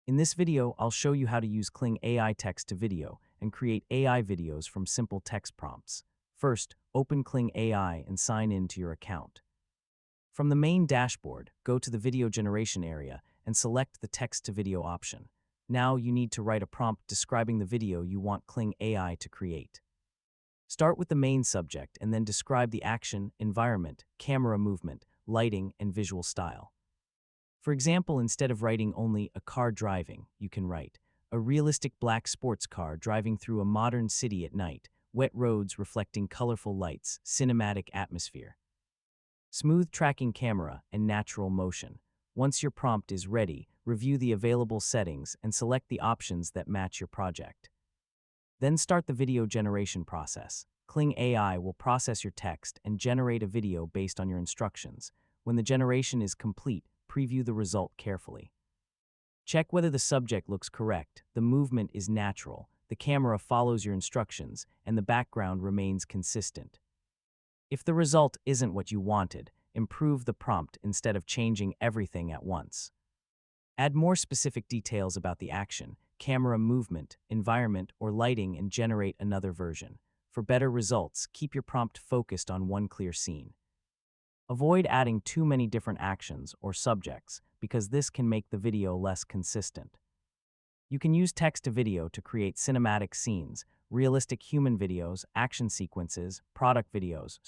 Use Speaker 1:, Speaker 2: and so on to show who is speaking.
Speaker 1: In this video, I'll show you how to use Kling AI Text to video and create AI videos from simple text prompts. First, open Kling AI and sign in to your account. From the main dashboard, go to the video generation area and select the text to video option. Now you need to write a prompt describing the video you want Kling AI to create. Start with the main subject and then describe the action, environment, camera movement, lighting, and visual style. For example, instead of writing only a car driving, you can write a realistic black sports car driving through a modern city at night, wet roads reflecting colorful lights, cinematic atmosphere. Smooth tracking camera and natural motion. Once your prompt is ready, review the available settings and select the options that match your project. Then start the video generation process. Kling AI will process your text and generate a video based on your instructions. When the generation is complete, preview the result carefully. Check whether the subject looks correct, the movement is natural, the camera follows your instructions, and the background remains consistent. If the result isn't what you wanted, improve the prompt instead of changing everything at once. Add more specific details about the action, camera movement, environment, or lighting and generate another version. For better results, keep your prompt focused on one clear scene. Avoid adding too many different actions or subjects because this can make the video less consistent. You can use text to video to create cinematic scenes, realistic human videos, action sequences, product videos,